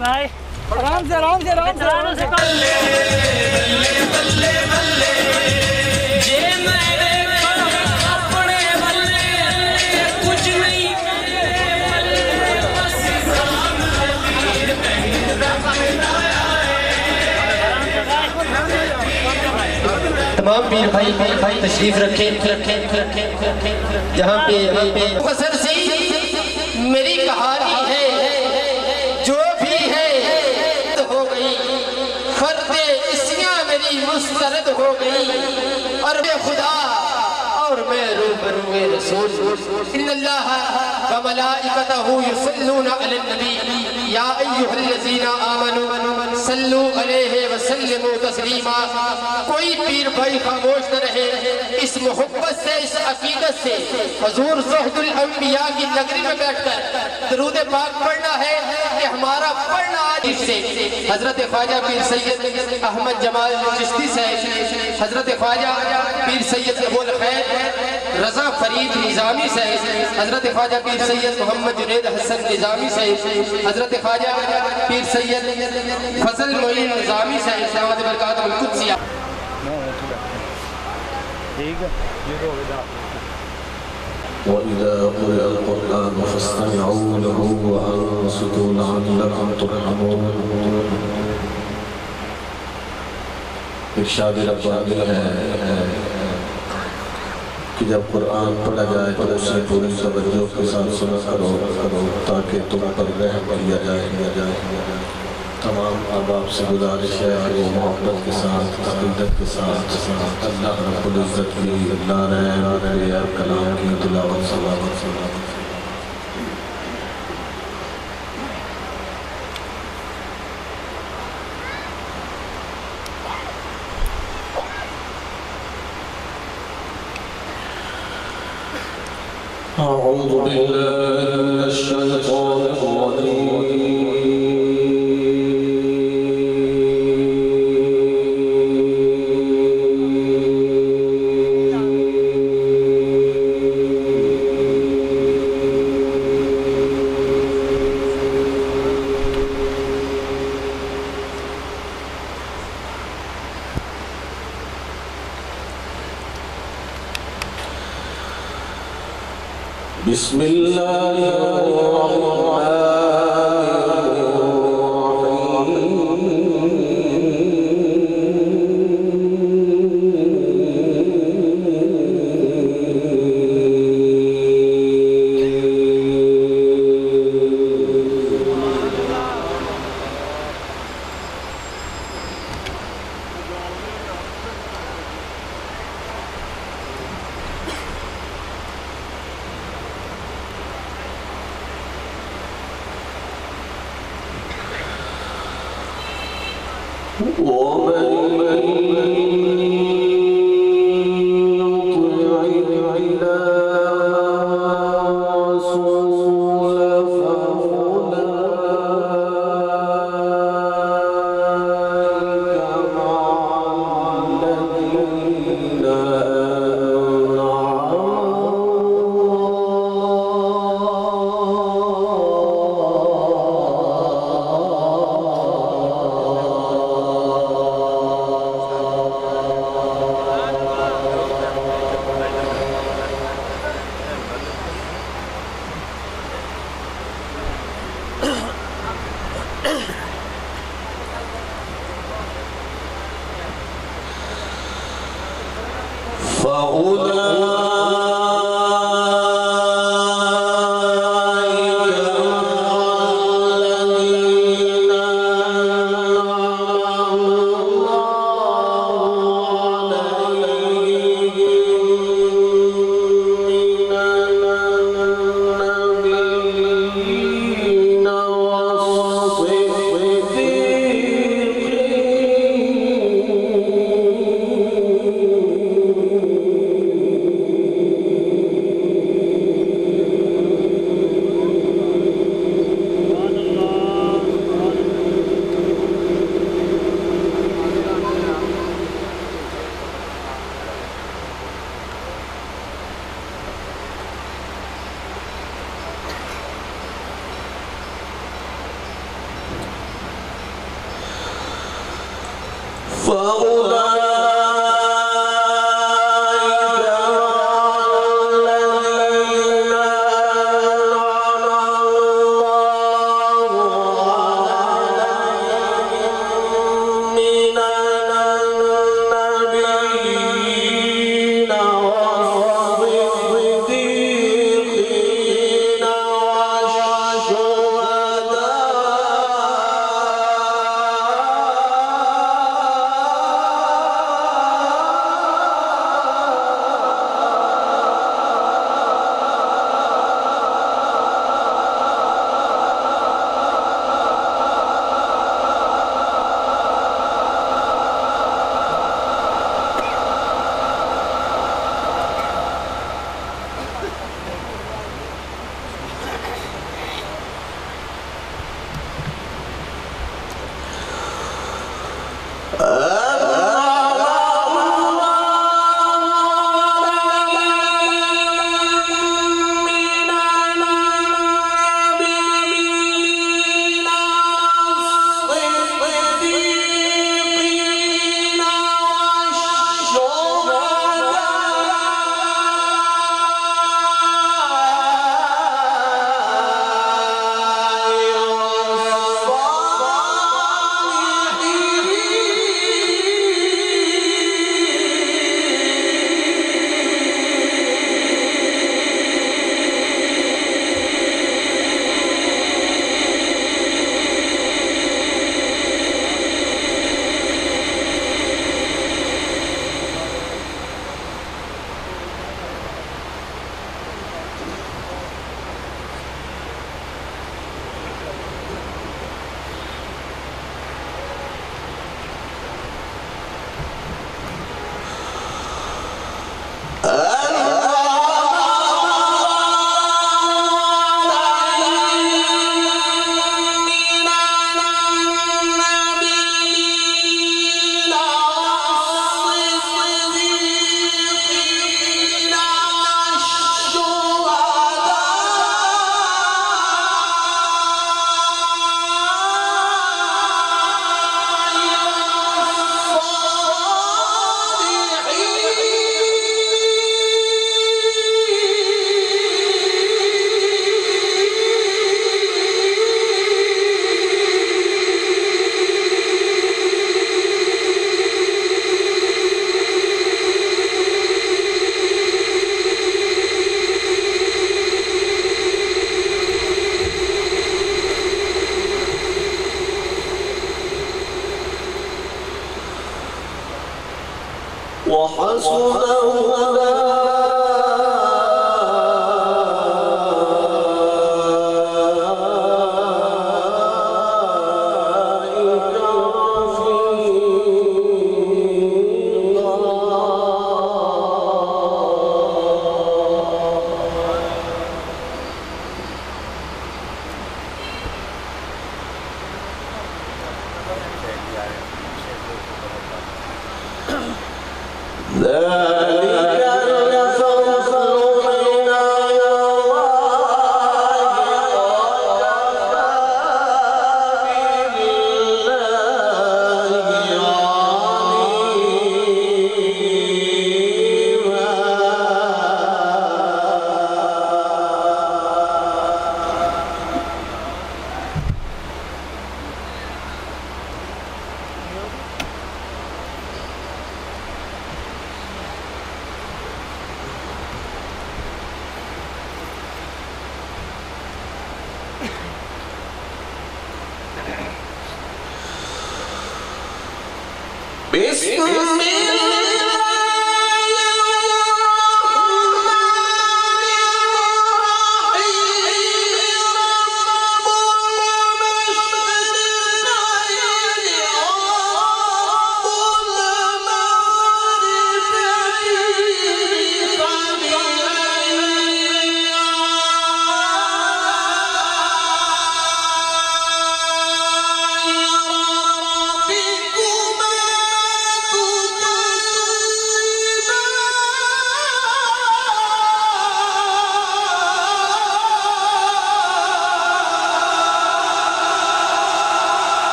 بھائی آرام سے آرام سے آرام سے تمام پیر بھائی تشریف رکھیں جہاں پہ مختصر سی میری کہانی ہے جو بھی ہے ہو گئی فرد اسیاں میری مسترد ہو گئی اور بے خدا اور میں روبرو رسول ان اللہ وملائکتہ یصلون علی النبی یا ایھا الذین آمنوا صلو علیہ وسلموا تسلیما. کوئی پیر بھائی خاموش نہ رہے. اس محبت سے اس عقیدت سے حضور زہد الانبیاء کی نگری میں بیٹھ کر درود پاک پڑھنا ہے کہ ہمارا پڑھنا آج سے حضرت خواجہ پیر سید احمد جمال چشتی سے حضرت خواجہ پیر سید ابو الخیر رضا فرید نظامی سے حضرت خواجہ پیر سید محمد جنید حسن نظامی سے حضرت خواجہ پیر سید فضل معین نظامی سے سلامت برکات القدسیہ. وَإِذَا قُرِئَ الْقُرْآنُ فَاسْتَمِعُوا لَهُ وَأَنصِتُوا لَعَلَّكُمْ تُرْحَمُونَ. ارشاد ربانی ہے کہ جب قرآن پڑھا جائے تو اسے پوری توجہ کے ساتھ سنا کرو تاکہ تم پر رحم کیا جائے. تمام احباب سے گزارش ہے کہ وہ محبت کے ساتھ عقیدت کے ساتھ اللہ رب العزت کی نعرہ کلام کی تلاوت سلامت. أعوذ بالله من الشيطان الرجيم. بسم الله الرحمن ربكما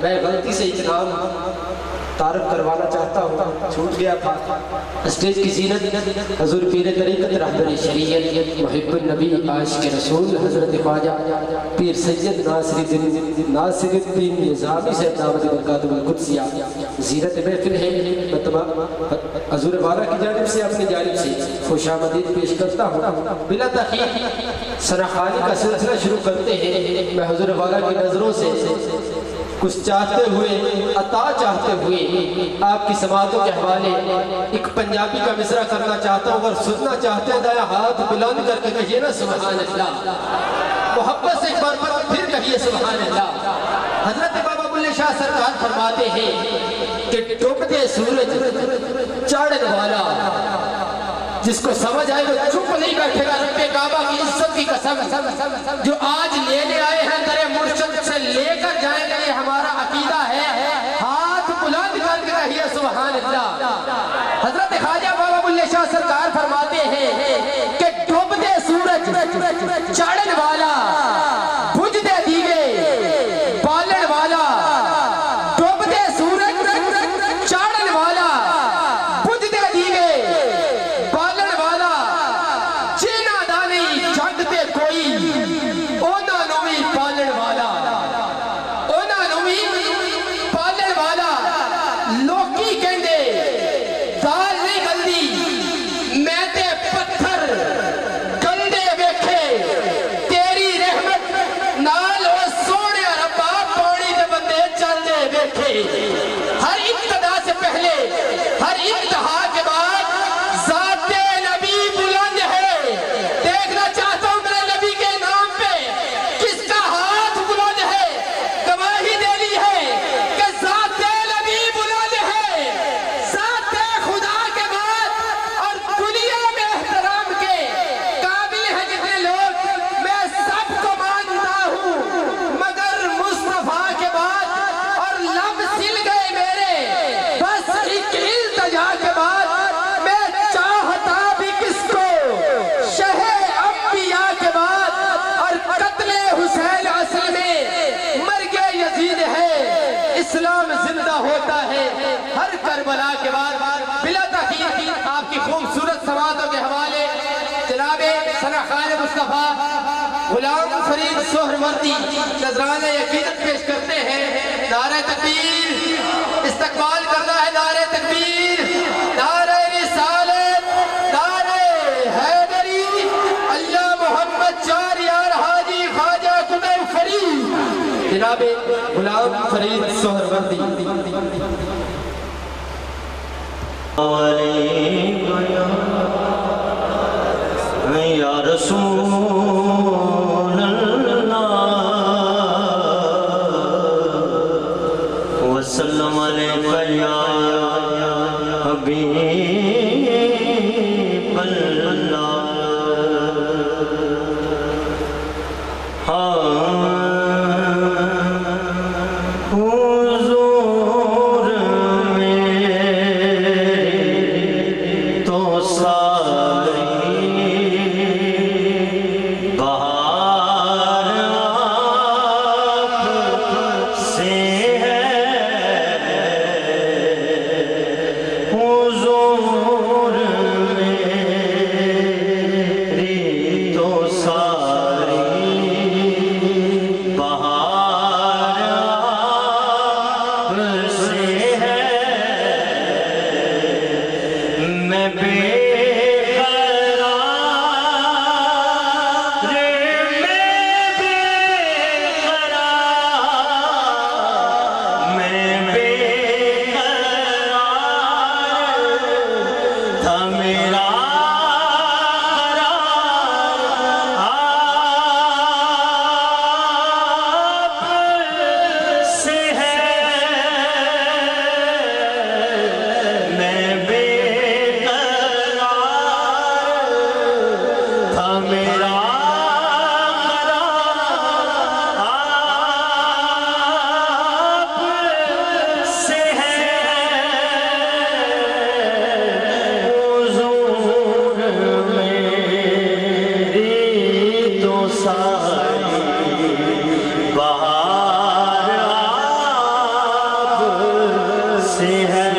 میں غلطی سے ایک نام تعارف کروانا چاہتا ہوں، چھوٹ گیا تھا۔ اسٹیج کی زینت حضور پیر طریقت رہبر شریعت محب النبی عاشق رسول حضرت خواجہ پیر سید ناصر الدین نظامی سے دعوت برکاتہ القدسیہ زینت محفل ہے۔ حضور والا کی جانب سے اپنی جانب سے خوش آمدید پیش کرتا ہوں۔ بلا تاخیر سراخانی کا سلسلہ شروع کرتے ہیں۔ میں حضور والا کی نظروں سے کچھ چاہتے ہوئے عطا چاہتے ہوئے آپ کی سماعتوں کے حوالے ایک پنجابی کا مصرع کرنا چاہتا ہوں۔ اگر سننا چاہتے ہیں دایا ہاتھ بلند کر کے کہیے نا سبحان اللہ، محبت سے ایک بار پھر کہیے سبحان اللہ۔ حضرت بابا بلے شاہ سرکار فرماتے ہیں کہ ڈوبتے سورج چاڑن والا جس کو سمجھ آئے وہ چپ نہیں بیٹھے گا۔ رب کعبہ کی عزت کی قسم جو آج لینے آئے ہیں در مرشد سے لے کر جائیں گے، یہ ہمارا عقیدہ ہے۔ ہاتھ بلند کر کے کہیے سبحان اللہ۔ حضرت خواجہ بابا بلے شاہ سرکار فرماتے ہیں کہ ڈوبتے سورج چاڑن والا بجھ دے دیگے بالن والا، ڈوبتے سورج چاڑن والا بجھ دے دیگے بالن والا، جینا دانی جھنڈتے کوئی اونا نوی پالن والا، اونا نوی پالن والا۔ لوکی کہندے دال نہیں گلدی میں تے پتھر گندے ویکھے، تیری رحمت نال او سونے ربا پانی دے بندے چلدے ویکھے۔ ہر ابتدا سے پہلے ہر انتہا کے بعد ذات نبی بلند ہے۔ دیکھنا چاہتا ہوں میرے نبی کے نام پہ کس کا ہاتھ بلند ہے، گواہی دینی ہے کہ ذات نبی بلند ہے۔ ذات خدا کے بعد اور دنیا میں احترام کے قابل ہیں جتنے لوگ میں سب کو مانتا ہوں، مگر مصطفیٰ کے بعد اور لب سل گئے میرے بس ایک التجا کے بعد میں چاہتا بھی کس کو، شہ انبیاء کے بعد اور قتل حسین اصل میں مرگ یزید ہے۔ اسلام زندہ ہوتا ہے ہر کربلا کے بعد۔ بلا تاخیر آپ کی خوبصورت سماعتوں کے حوالے جناب ثناخوان مصطفیٰ غلام فرید سہروردی نذرانہ عقیدت پیش کرتے ہیں۔ نعرہ تکبیر، استقبال کرنا ہے نعرہ تکبیر، نعرہ رسالت، نعرہ حیدری، اللہ محمد چار یار حاجی خواجہ قطب فرید جناب غلام فرید سہروردی۔ یا رسول اللہ وسلم علیکہ یا حبیب اللہ۔ حضور میری تو ساری بہار آپ سے ہے، حضور میری تو ساری ہے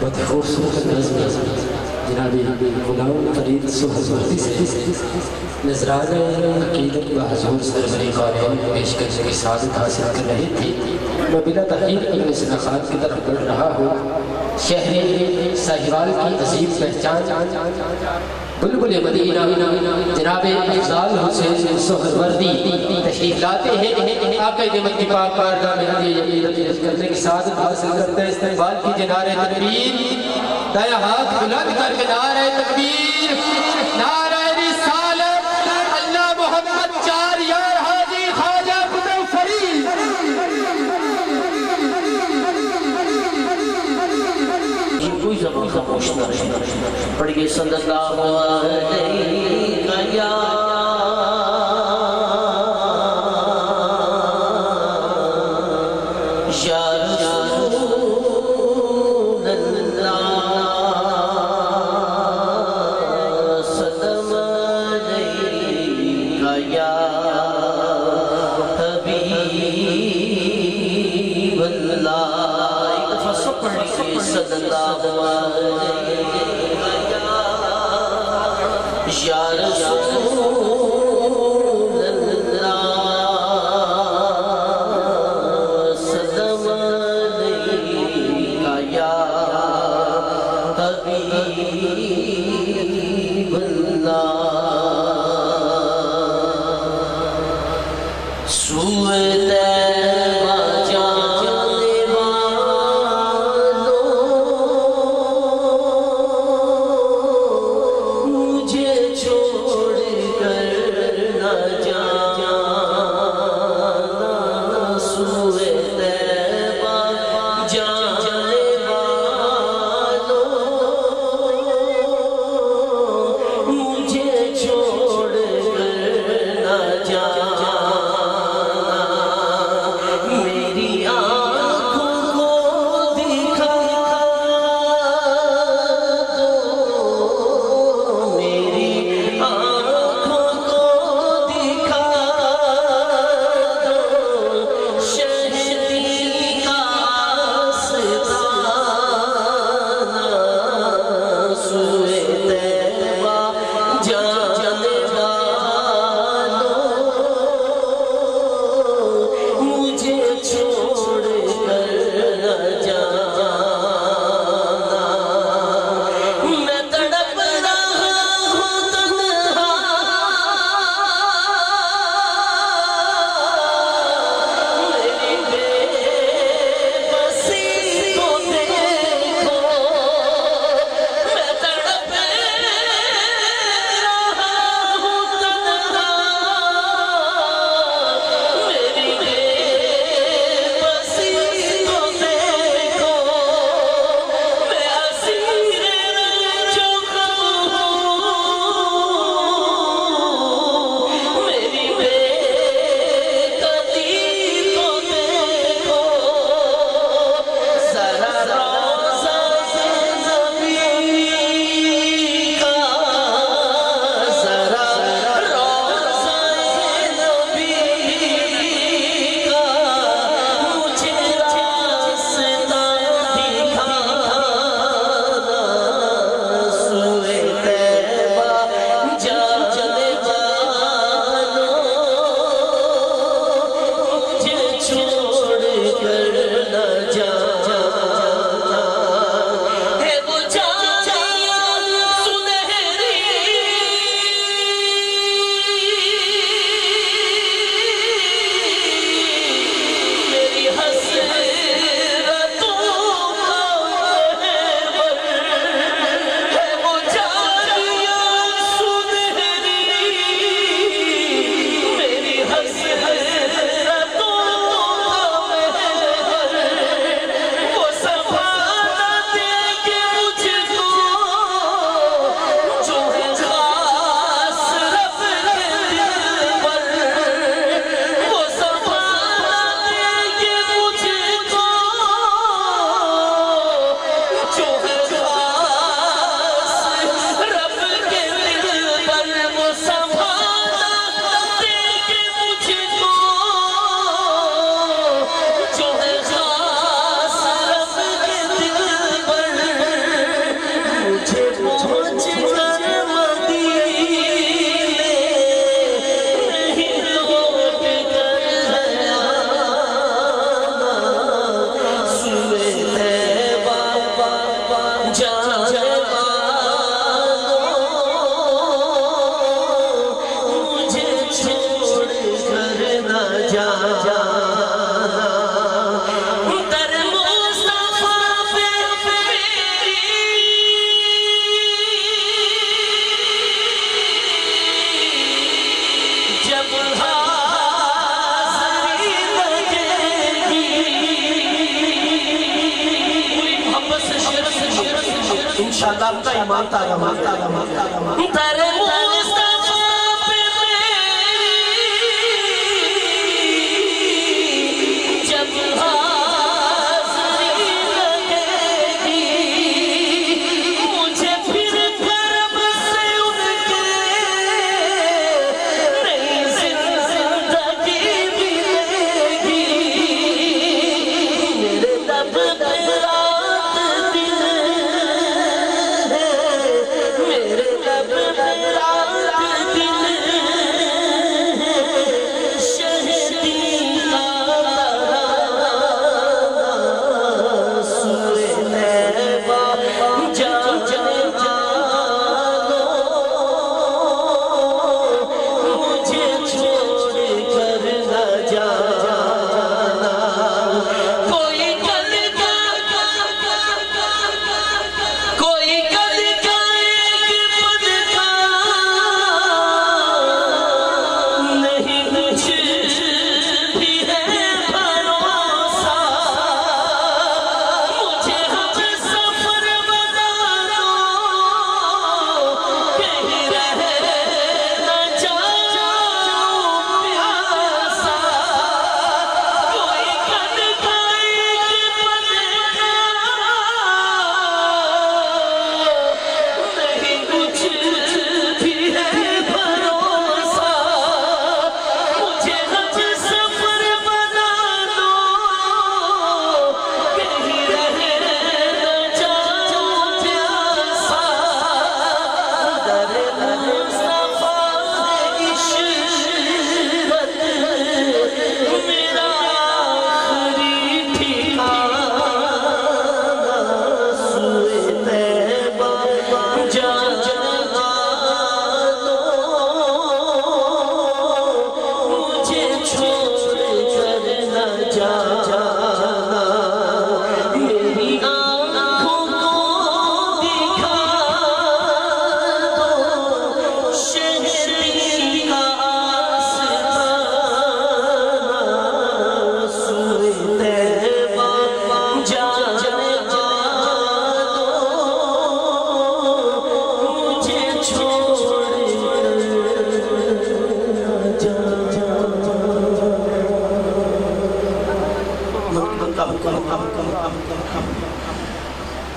بہت خوبصورت نظم جنابی غلام فرید سہروردی سے نذرانہ عقیدت و حضور سرور قائم پیش کرنے کی سعادت حاصل کر رہی تھی۔ میں بلا تحقیق اپنے سنخات کی طرف بڑھ رہا ہوں۔ شہر ساہیوال کی عظیم پہچان بلبل مدینہ جناب افضال حسین سہروردی تشریف لاتے ہیں۔ آقا نعمت کی پاک بارگاہ میں عقیدت کرنے کی سعادت حاصل کرتے ہیں۔ استقبال کی نعرہ تکبیر، دائیں ہاتھ بلند کر کے نعرہ تکبیر، نعرہ رسالت، اللہ محمد چار یار حاجی خواجہ فتح فرید۔ کوئی زبان خاموش نہ رہے، پڑھیے صلی اللہ علیہ انشاءاللہ آپ کا ایمان تازہ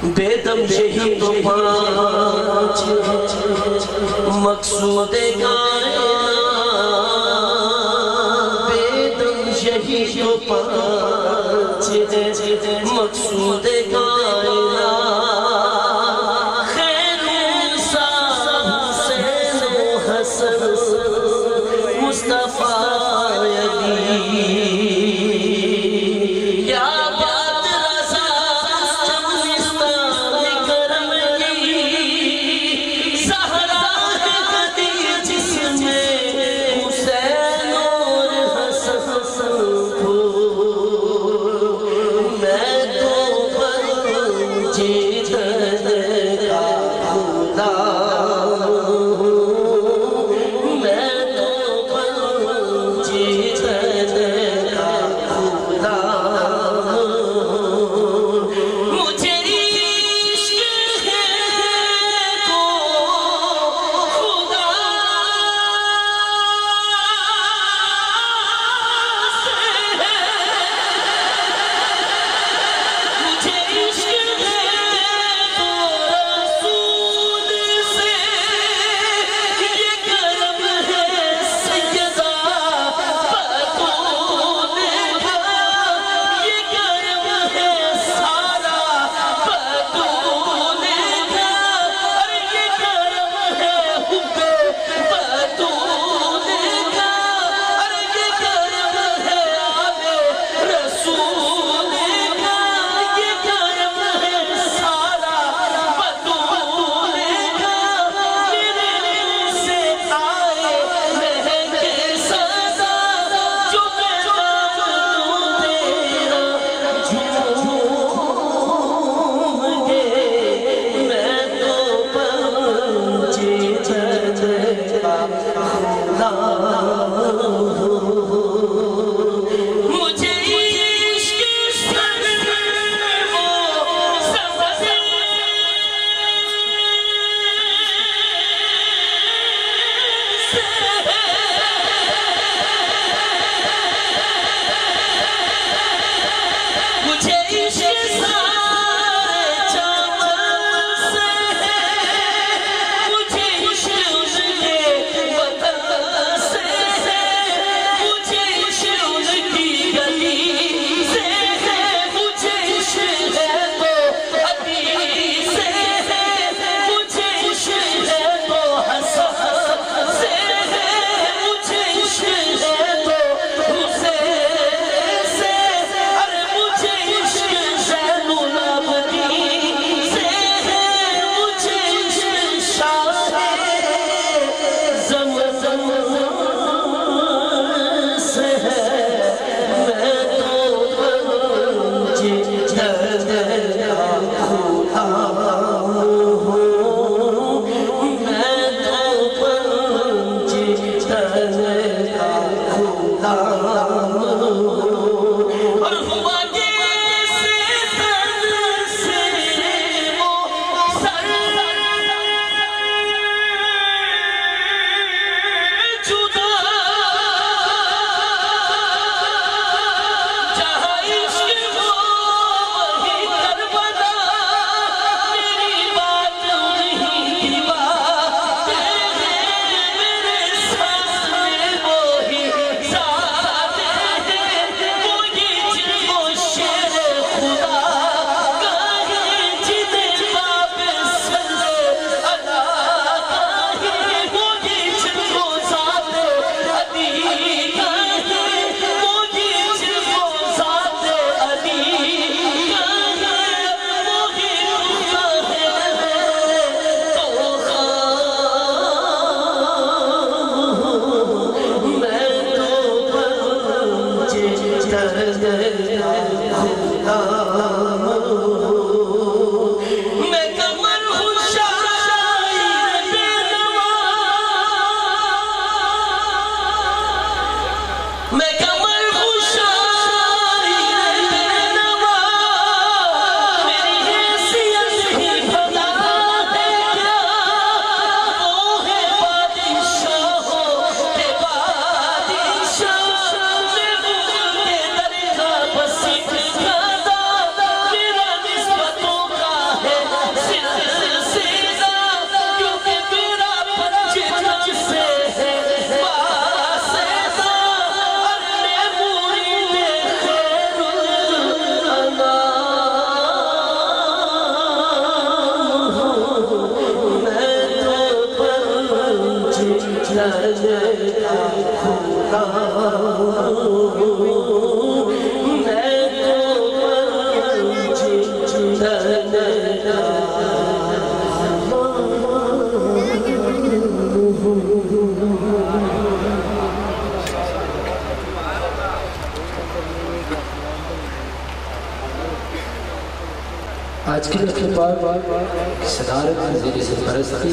بیدم یہی تو پانچ مقصود کائنات بیدم یہی تو پانچ مقصود کائنات خیر انسان حسین و حسن مصطفیٰ Allah غلام اور ہوا جیسے تن سے وہ سر جدا جہاں عشق ہو وہی کربلا میری بات نہیں کی بات ہے میرے سامنے وہی ذات ہے وہی جن کو شیر خدا کہے جنہیں باب سر ادا کہے وہی جن کو ذات علی کہے وہی جن کو ذات علی کہے وہی کہے تو میں تو پنجے غلام میں کمر ہوں شاعر بے نوا میں کمر ہوں شاعر بے نوا میری حیثیت ہی بھلا ہے کیا وہ ہے بادشاہوں کے بادشاہ میں ہوں کے درگاہ بسیط کھادا میرا نسبتوں کا ہے سلسلہ کیونکہ میرا جنم سے ہے واسطہ اور میں مرید خیر الانام میں تو پنجے آج کی نسل پاک صدارت وزیر سرپرستی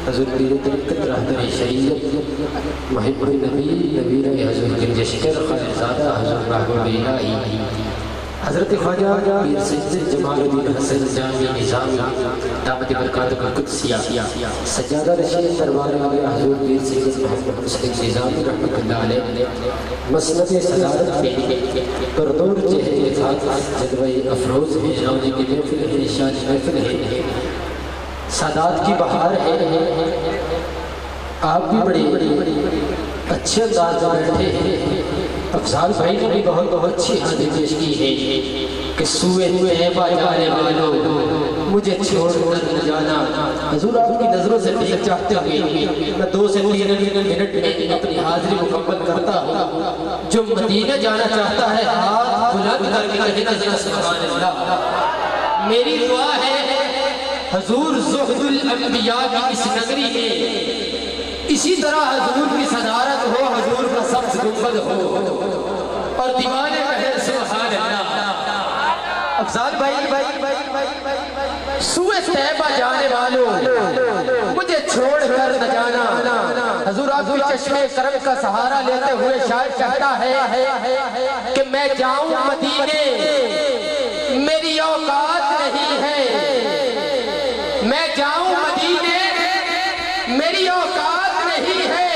حضور پیر طریقت رہبر شریعت محب النبی نبیر حضور گنجشکر خائرزادہ حضور محبوب الہی حضرت خواجہ پیر سید جمال الدین حسن جامی نظامی دامت برکاتہ القدسیہ سجادہ رشید دربار والا حضور پیر سید محمد حسین نظامی رحمت اللہ علیہ مسند صدارت میں پردور چہرے افات جلوہ افروز ہے روزی کی محفل ہے شان محفل ہے سادات کی بہار ہے آپ بھی بڑی اچھے انداز میں بیٹھے ہیں افضال بھائی نے بھی بہت اچھی حاضر پیش کی ہے کہ سوئے طیبہ جانے والوں مجھے چھوڑ کر نہ جانا حضور آپ کی نظروں سے دیکھ چاہتے ہوئے میں 2 سے 3 منٹ میں اپنی حاضری مکمل کرتا ہوں جو مدینہ جانا چاہتا ہے ہاتھ بلند کر کے کہے نظر سبحان اللہ میری دعا ہے حضور زہد الانبیاء کی اس نگری میں اسی طرح حضور کی صدارت ہو حضور کا سبز گنبد ہو اور دیوانے کہے سبحان اللہ افضال بھائی سوئے طیبہ جانے والوں مجھے چھوڑ کر نہ جانا حضور آپ کی چشمے کرم کا سہارا لیتے ہوئے شاعر کہتا ہے کہ میں جاؤں مدینے میری اوقات نہیں ہے میں جاؤں مدینے میری اوقات نہیں ہے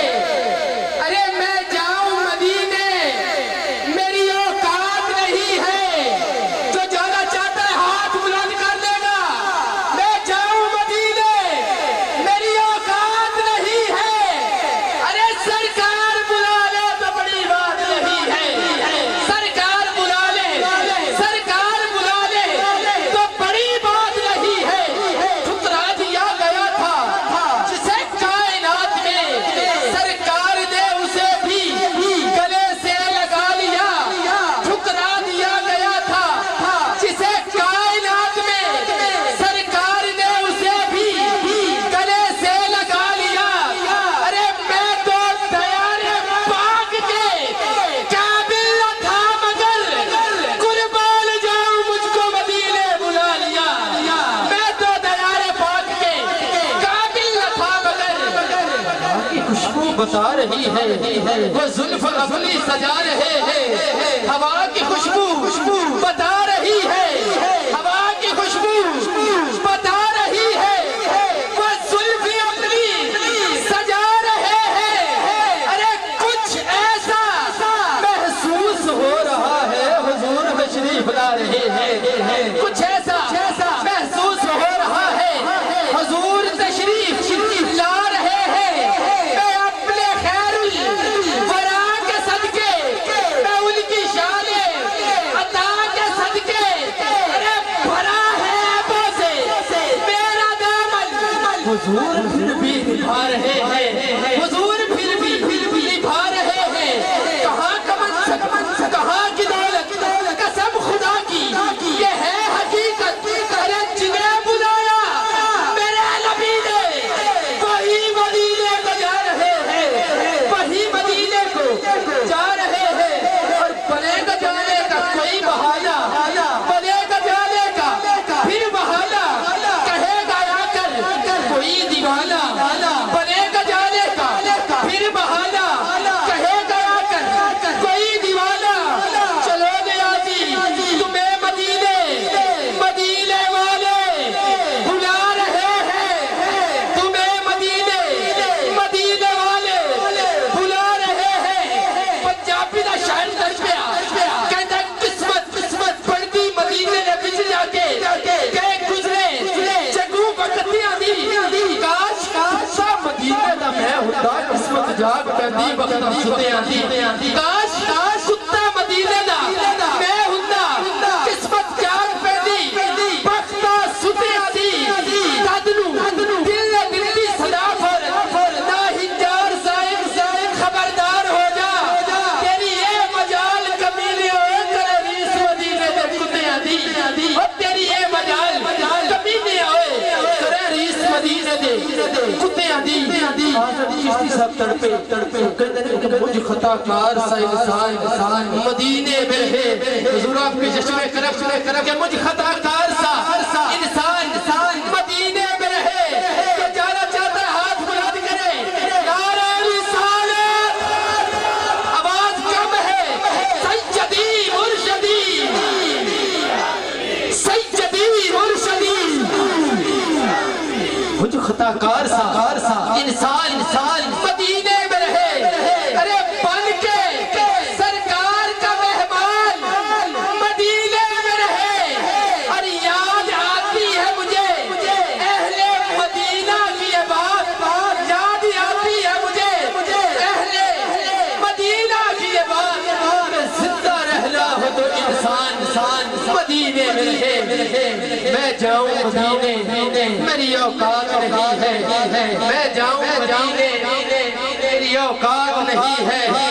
ارے میں جاؤں مدینے میری اوقات نہیں ہے جو جانا چاہتا ہے ہاتھ بلند کر لے گا میں جاؤں مدینے میری اوقات نہیں ہے ارے سرکار بلا لے تو بڑی بات نہیں ہے سرکار بلا لے تو بڑی بات نہیں ہے ٹھکرا دیا گیا تھا جسے کائنات بتا رہی ہے وہ زلف اپنی سجا رہے ہیں ہوا کی خوشبو بتا رہی ہے ہوا کی خوشبو بتا رہی ہے وہ زلف اپنی سجا رہے ہیں ارے کچھ ایسا محسوس ہو رہا ہے حضور تشریف لا رہے ہیں کچھ ایسا محسوس ہو رہا ہے حضور تشریف لا رہے ہیں میں اپنے خیر الورا کے صدقے میں ان کی شان عطا کے صدقے ارے بھرا ہے عیبوں سے میرا دامن حضور پھر بھی نبھا رہے ہیں حضور پھر بھی نبھا رہے ہیں کہاں کا منصب کہاں کی دولت قسم خدا کی یہ ہے حقیقت ارے جنہیں بلایا میرے نبی نے وہی مدینے کو جا رہے ہیں وہی مدینے کو جا رہے ہیں اور بنے گا جانے کا کوئی بہانہ بنے گا جانے کا پھر بہانہ کہے گا آ کر کوئی دیوانہ بنے گا جانے کا پھر بہانہ کہے گا آ کر کوئی دیوانہ چلو نیازی تمہیں مدینے والے بلا رہے ہیں تمہیں مدینے والے بلا رہے ہیں پنجابی دا شاعر درج پیا کہتا ہے قسمت پڑتی مدینے نے بچ جا کے کہ گزرے جگو وقتیاں دی کاش سا مدینے دا میں ہوتا قسمت جاگ پیندی وقت ستیاں دی کاش کتا مدینے دا میں ہوتا قسمت جاگ پیندی وقت ستیاں دی دادنو دل دی صدا پر نہ ہنجار سائن خبردار ہو جا تیری یہ مجال کمیلے ہوئے کرے ریس مدینے دے کتیاں دی اور تیری یہ مجال کمیلے ہوئے کرے ریس مدینے دے کتیاں دی کشتی سب تڑپے کہتے ہیں کہ مجھ خطا کار سا انسان مدینے میں ہے حضور آپ کے چشمے کرم کہ مجھ خطا کار سا انسان مدینے میں رہے کہ جانا چاہتا ہے ہاتھ بلند کرے نعرہ رسالت آواز کم ہے سیدی مرشدی مجھ خطا کار سا انسان مدینے میں رہے ارے بن کے سرکار کا مہمان مدینے میں رہے اور یاد آتی ہے مجھے اہل مدینہ کی یہ بات یاد آتی ہے مجھے اہل مدینہ کی یہ بات زندہ رہنا ہو تو انسان مدینے میں رہے میں جاؤں مدینے میری اوقات نہیں ہے میں جاؤں مدینے میری اوقات نہیں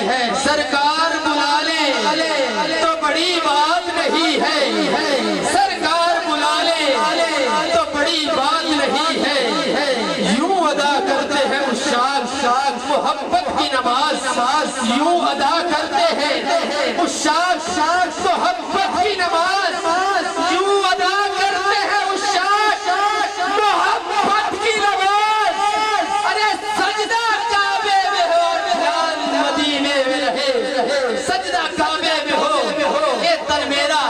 ہے سرکار بلا لے تو بڑی بات نہیں ہے سرکار بلا لے تو بڑی بات نہیں ہے یوں ادا کرتے ہیں عشاق محبت کی نماز یوں ادا کرتے ہیں عشاق محبت کی نماز یوں ادا کرتے ہیں عشاق محبت کی نماز ارے سجدہ کعبے میں ہو بلال مدینے میں رہے سجدہ کعبے میں ہو اے تن میرا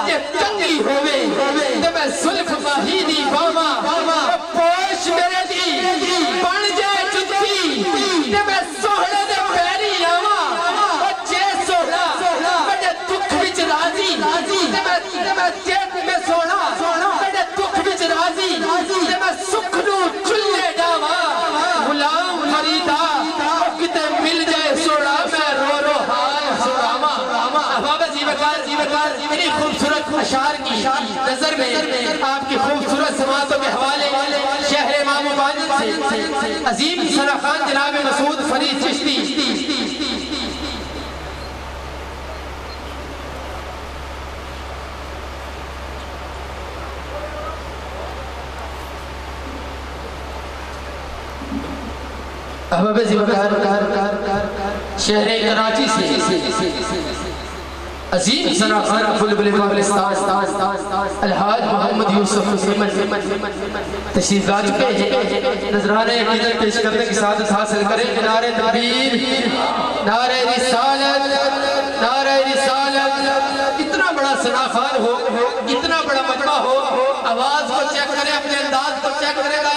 یہ کنگی ہوئے تو میں زلف ماہی دی باما پوش میرے دی بن جائے جتی کہ میں سوہڑے دے پیری آما اور جے سوہڑا بڑے دکھ بچ راضی کہ میں جیت میں سوہڑا بڑے دکھ بچ راضی کہ میں سکھنو چلے ڈاما غلام فریدہ کتے مل جائے سوڑا میں رو حال سوڑاما بابا زیبکار میری خوبصورت اشعار کی نظر میں آپ کی خوبصورت سماعتوں کے حوالے شہر امام باجد سے عظیم ثنا خان جناب مسعود فرید چشتی احباب زیبکار شہر کراچی سے عظیم سناخان بلبل بلستان الحاج محمد یوسف تشریف لا چکے ہیں نذرانے عقیدت پیش کرنے کی سعادت حاصل کریں کہ نعرہ تکبیر نعرہ رسالت نعرہ رسالت اتنا بڑا سناخان ہو اتنا بڑا مجمع ہو آواز کو چیک کریں اپنے انداز کو چیک کریں گا